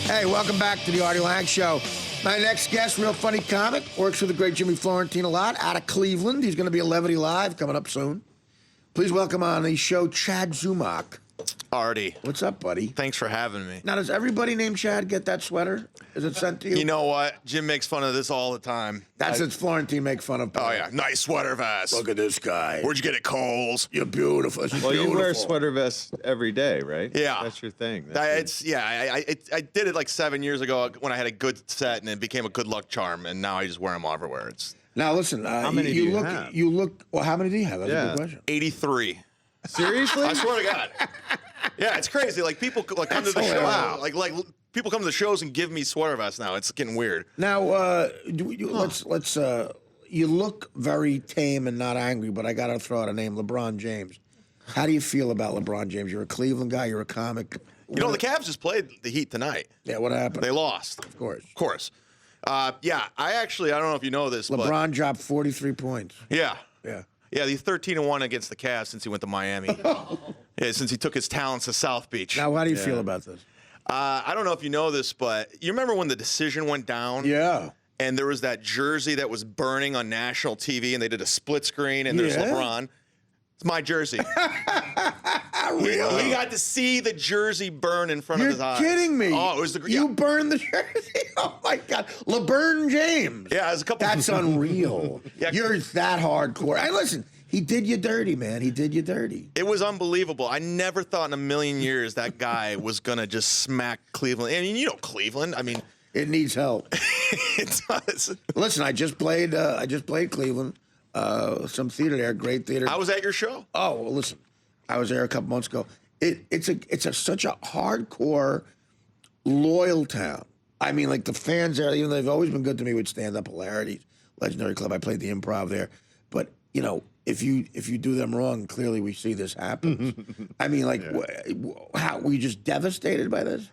Hey, welcome back to the Artie Lange Show. My next guest, real funny comic, works with the great Jimmy Florentine a lot, out of Cleveland. He's going to be at Levity Live coming up soon. Please welcome on the show Chad Zumock. Artie. What's up, buddy? Thanks for having me. Now, does everybody named Chad get that sweater? Is it sent to you? You know what? Jim makes fun of this all the time. That's what Florentine make fun of. Oh, yeah. Nice sweater vest. Look at this guy. Where'd you get it, Coles? You're beautiful. It's well, beautiful. You wear sweater vests every day, right? Yeah. That's your thing. I did it like 7 years ago when I had a good set, and it became a good luck charm, and now I just wear them everywhere. Now, listen. How many do you have? You look. Well, how many do you have? That's a good question. 83. Seriously? I swear to God. Yeah, it's crazy. Like people come to the show. Wow. Like people come to the shows and give me sweater vests now. It's getting weird. Now, let's. You look very tame and not angry, but I got to throw out a name, LeBron James. How do you feel about LeBron James? You're a Cleveland guy. You're a comic. You know, the Cavs just played the Heat tonight. Yeah, what happened? They lost. Of course. Of course. Yeah, I don't know if you know this, LeBron dropped 43 points. Yeah. Yeah. Yeah, he's 13-1 against the Cavs since he went to Miami. Yeah, since he took his talents to South Beach. Now, how do you feel about this? I don't know if you know this, but you remember when the decision went down? Yeah. And there was that jersey that was burning on national TV, and they did a split screen, and there's LeBron. It's my jersey. Really? He got to see the jersey burn in front of his eyes. You're kidding me. Oh, it was You burned the jersey? Oh, my God. LeBron James. Yeah, it was a couple. That's unreal. Yeah. You're that hardcore. Hey, listen, he did you dirty, man. He did you dirty. It was unbelievable. I never thought in a million years that guy was going to just smack Cleveland. I mean, you know Cleveland. I mean, it needs help. It does. Listen, I just played Cleveland. Some theater there, great theater. I was at your show. Oh, well, listen, I was there a couple months ago. It's such a hardcore, loyal town. I mean, like the fans there, even though they've always been good to me with stand-up hilarities, Legendary Club. I played the Improv there, but you know, if you do them wrong, clearly we see this happen. I mean, like, how were you just devastated by this?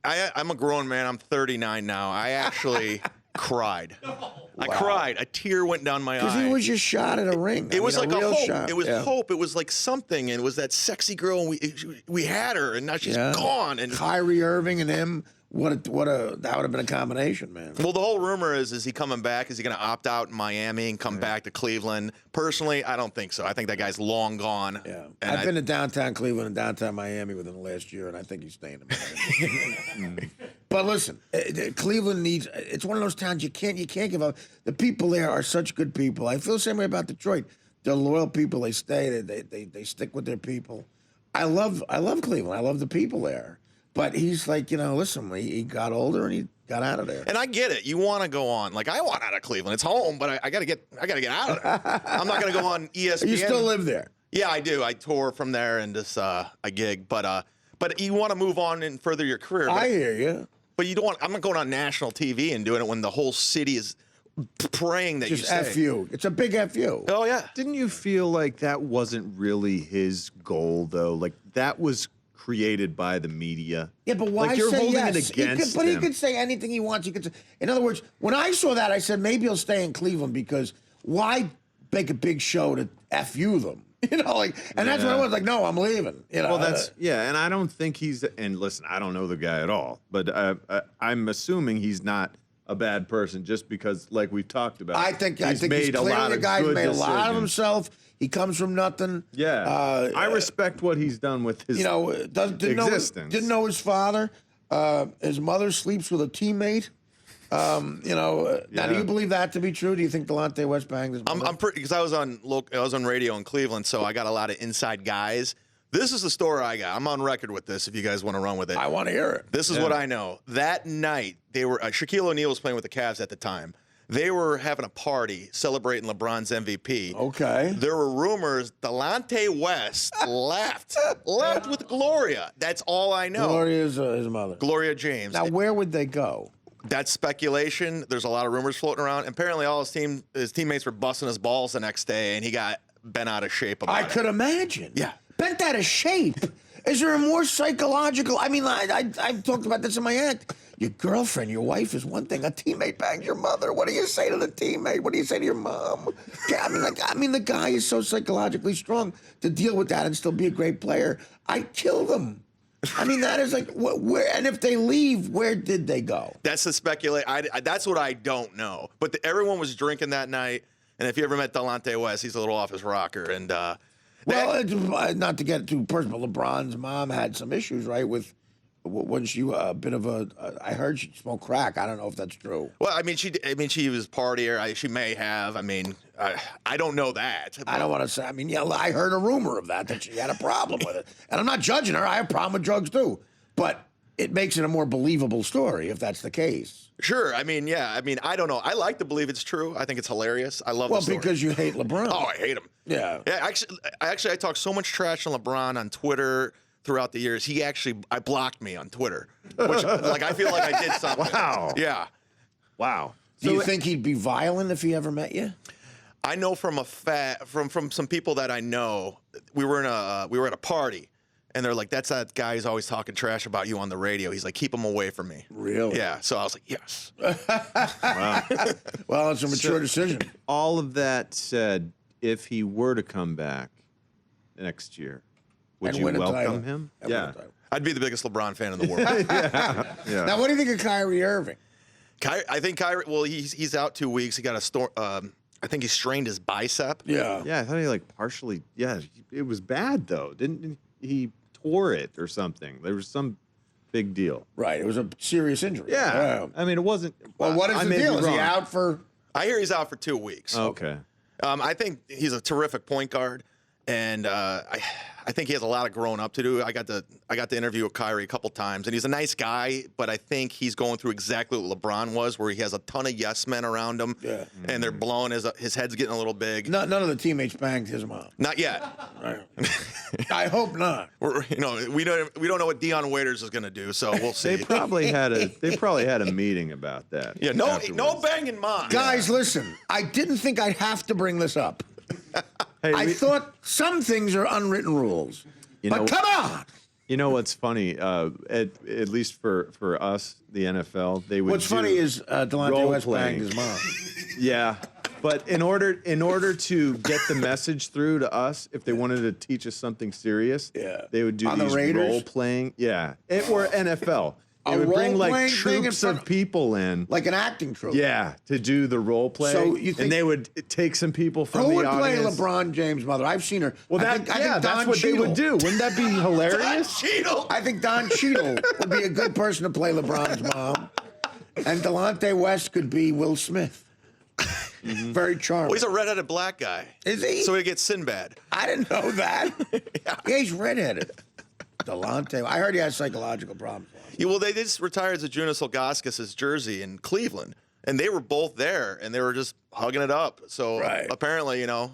I'm a grown man. I'm 39 now. I actually cried. I cried. A tear went down my eye. Because he was just shot at a ring. It was like a real hope. shot. It was hope. It was like something. And it was that sexy girl, and we had her, and now she's gone. And Kyrie Irving and him. That would have been a combination, man. Well, the whole rumor is he coming back? Is he going to opt out in Miami and come back to Cleveland? Personally, I don't think so. I think that guy's long gone. Yeah, and I've been to downtown Cleveland and downtown Miami within the last year, and I think he's staying in Miami. But listen, Cleveland needs. It's one of those towns you can't give up. The people there are such good people. I feel the same way about Detroit. They're loyal people. They stay. They stick with their people. I love Cleveland. I love the people there. But he's like, listen, he got older and he got out of there. And I get it. You want to go on. Like, I want out of Cleveland. It's home, but I got to get out of there. I'm not going to go on ESPN. You still live there? Yeah, I do. I tour from there and just I gig. But you want to move on and further your career. I hear you. But you don't want. I'm not going on national TV and doing it when the whole city is praying that just you stay. F you. It's a big F you. Oh, yeah. Didn't you feel like that wasn't really his goal, though? Like, that was created by the media. Yeah, but why like you're say holding yes? it against But him. he could say anything he wants. He could say, in other words, when I saw that, I said maybe he'll stay in Cleveland because why make a big show to F you them? And that's what I was like. No, I'm leaving. Well, and I don't think he's. And listen, I don't know the guy at all, but I'm assuming he's not a bad person just because, like we've talked about. I think he's made a lot of guy's good made a decisions. lot of himself. He comes from nothing. Yeah, I respect what he's done with his existence. Didn't know his father. His mother sleeps with a teammate. Now, do you believe that to be true? Do you think Delonte West banged his mother? I'm pretty because I was on radio in Cleveland, so I got a lot of inside guys. This is the story I got. I'm on record with this. If you guys want to run with it, I want to hear it. This is what I know. That night, they were Shaquille O'Neal was playing with the Cavs at the time. They were having a party celebrating LeBron's MVP. Okay. There were rumors Delonte West left with Gloria. That's all I know. Gloria's his mother. Gloria James. Now, where would they go? That's speculation. There's a lot of rumors floating around. Apparently, all his teammates were busting his balls the next day, and he got bent out of shape about it. I could imagine. Yeah. Bent out of shape. Is there a more psychological? I mean, I've talked about this in my act. Your girlfriend, your wife is one thing. A teammate bangs your mother. What do you say to the teammate? What do you say to your mom? I mean, the guy is so psychologically strong to deal with that and still be a great player. I'd kill them. I mean, that is like where. And if they leave, where did they go? That's the speculate. That's what I don't know. But everyone was drinking that night. And if you ever met Delonte West, he's a little off his rocker. And not to get too personal, LeBron's mom had some issues, right? With wasn't she a bit of a? I heard she smoked crack. I don't know if that's true. well, I mean, she was partier. She may have. I mean, I don't know that. I don't want to say. I mean, yeah, I heard a rumor of that she had a problem with it, and I'm not judging her. I have a problem with drugs too, but it makes it a more believable story if that's the case. Sure. I mean, yeah. I mean, I don't know. I like to believe it's true. I think it's hilarious. I love. Well, the story. because you hate LeBron. Oh, I hate him. Yeah. Yeah. Actually, I talk so much trash on LeBron on Twitter throughout the years. I blocked me on Twitter, which like I feel like I did something. Wow. Yeah. Wow. Do you think he'd be violent if he ever met you? I know from from some people that I know, we were at a party, and they're like, "That's that guy who's always talking trash about you on the radio." He's like, "Keep him away from me." Really? Yeah. So I was like, "Yes." Wow. Well, it's a mature decision. All of that said, if he were to come back next year, would And you win a title. welcome him? And win a title. I'd be the biggest LeBron fan in the world. Yeah. Now, what do you think of Kyrie Irving? I think Kyrie. Well, he's out 2 weeks. He got a storm. I think he strained his bicep. Yeah. Yeah, I thought he like partially. Yeah, it was bad though. Didn't he tore it or something? There was some big deal. Right. It was a serious injury. Yeah. I mean, it wasn't. Well, what is I the may be deal? Is he wrong. out for? I hear he's out for 2 weeks. Okay. I think he's a terrific point guard, and I think he has a lot of growing up to do. I got to interview with Kyrie a couple times, and he's a nice guy, but I think he's going through exactly what LeBron was, where he has a ton of yes men around him, Yeah. and they're blowing his head's getting a little big. None of the teammates banged his mom. Not yet. Right. I hope not. We don't know what Deion Waiters is going to do, so we'll see. They probably had a meeting about that. Yeah, no afterwards. banging mom. Guys, listen. I didn't think I'd have to bring this up. Hey, I thought some things are unwritten rules. You But know- come on. You know what's funny? At least for us, the NFL, they would. What's do funny is Delonte West role-playing. banged his mom. Yeah, but in order to get the message through to us, if they wanted to teach us something serious, Yeah. they would do On the these Raiders? role playing. Yeah, or NFL. A They would bring like role-playing thing in troops front of people in. Like an acting troupe. Yeah, to do the role play. So you think- and they would take some people from Who the would play audience. LeBron James' mother? I've seen her. Well, I think that's Don what they would Cheadle- do. Wouldn't that be hilarious? Cheadle. I think Don Cheadle would be a good person to play LeBron's mom. And Delonte West could be Will Smith. Very charming. Well, he's a redheaded black guy. Is he? So he gets Sinbad. I didn't know that. Yeah, he's redheaded. Delonte. I heard he has psychological problems. Yeah, well, they just retired Zajunas Ilgauskas' jersey in Cleveland, and they were both there, and they were just hugging it up. So Right. apparently, you know,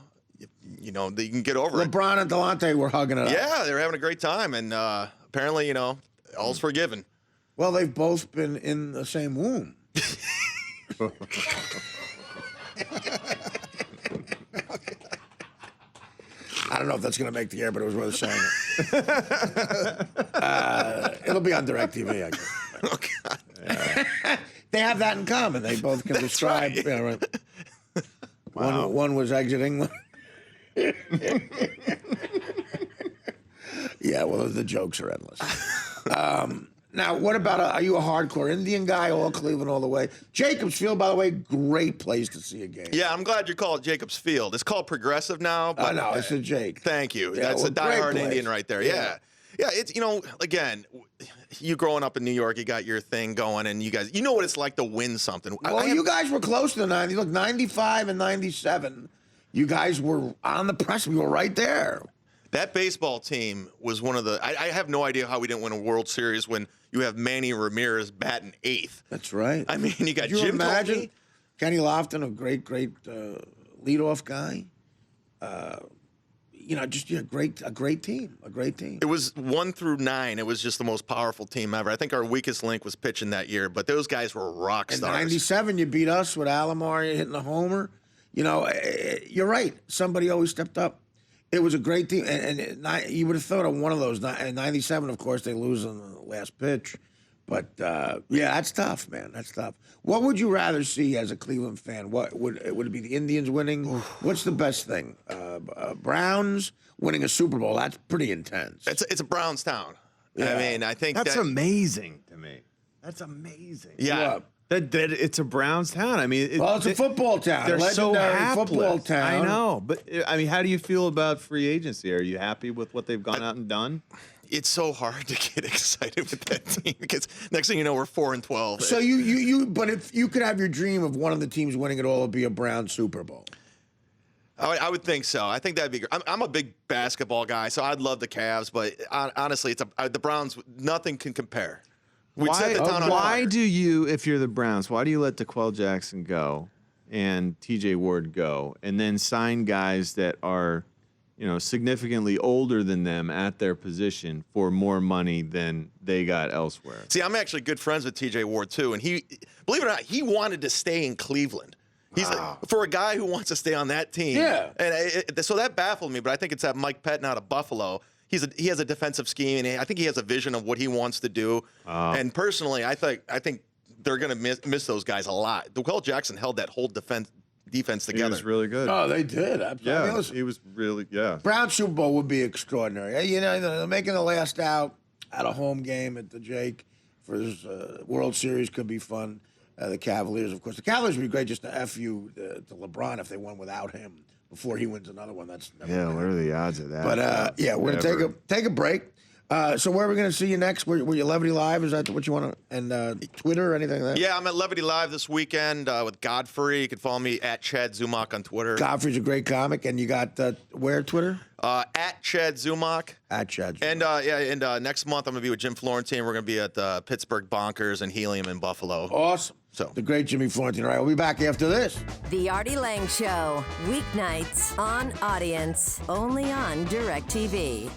they can get over it. LeBron and Delonte were hugging it up. Yeah, they were having a great time, and apparently, all's forgiven. Well, they've both been in the same womb. I don't know if that's going to make the air, but it was worth saying it. It'll be on DirecTV, I guess. Oh, God. They have that in common. They both can describe. right. Yeah, right. One was exiting. Yeah, well, the jokes are endless. Now, what about, are you a hardcore Indian guy, all Cleveland all the way? Jacobs Field, by the way, great place to see a game. Yeah, I'm glad you call it Jacobs Field. It's called Progressive now. But, I know, it's a Jake. Thank you. Yeah, That's well, a great diehard place. Indian right there. Yeah. Yeah, it's, again, you growing up in New York, you got your thing going, and you guys, you know what it's like to win something. Well, you guys were close to the 90s. Look, 95 and 97, you guys were on the press. We were right there. That baseball team was one of the. I have no idea how we didn't win a World Series when you have Manny Ramirez batting eighth. That's right. I mean, you got Could you Jim imagine Thorpe. Kenny Lofton, a great leadoff guy? Just a great team. It was 1 through 9. It was just the most powerful team ever. I think our weakest link was pitching that year, but those guys were rock In stars. 97, you beat us with Alomar hitting the homer. You're right. Somebody always stepped up. It was a great team, and you would have thought of one of those. In 97, of course, they lose on the last pitch. But, yeah, that's tough, man. That's tough. What would you rather see as a Cleveland fan? What would it be the Indians winning? What's the best thing? Browns winning a Super Bowl. That's pretty intense. It's a Browns town. Yeah. I mean, I think That's that, amazing to me. That's amazing. Yeah. That it's a Browns town. I mean, Well, it's a football town. They're so Legendary hapless. football town. I know, but I mean, how do you feel about free agency? Are you happy with what they've gone out and done? It's so hard to get excited with that team because next thing you know, we're 4-12. So but if you could have your dream of one of the teams winning it all, it'd be a Brown Super Bowl. I would think so. I think that'd be great. I'm a big basketball guy, so I'd love the Cavs, but honestly, the Browns. Nothing can compare. We'd set the town on Why fire. do you, if you're the Browns, why do you let DeQuell Jackson go and T.J. Ward go, and then sign guys that are, significantly older than them at their position for more money than they got elsewhere? See, I'm actually good friends with T.J. Ward too, and he, believe it or not, he wanted to stay in Cleveland. He's for a guy who wants to stay on that team. Yeah. And so that baffled me, but I think it's that Mike Pettin out of Buffalo. He has a defensive scheme, and I think he has a vision of what he wants to do. And personally, I think they're going to miss those guys a lot. DeQuell Jackson held that whole defense together. He was really good. Oh, they did. Absolutely. I mean, Yeah, listen, he was really, yeah. Brown Super Bowl would be extraordinary. They're making the last out at a home game at the Jake for this World Series could be fun. The Cavaliers, of course. The Cavaliers would be great just to F you to LeBron if they won without him before he wins another one. That's never Yeah, what are the odds of that? But yeah, we're gonna take a break. So where are we gonna see you next? Were you Levity Live? Is that what you want to? And Twitter or anything like that? Yeah, I'm at Levity Live this weekend with Godfrey. You can follow me at Chad Zumock on Twitter. Godfrey's a great comic, and you got where Twitter? At Chad Zumock. At Chad. And next month I'm gonna be with Jim Florentine. We're gonna be at Pittsburgh Bonkers and Helium in Buffalo. Awesome. So the great Jimmy Florentine. All right, we'll be back after this. The Artie Lange Show, weeknights on Audience, only on DirecTV.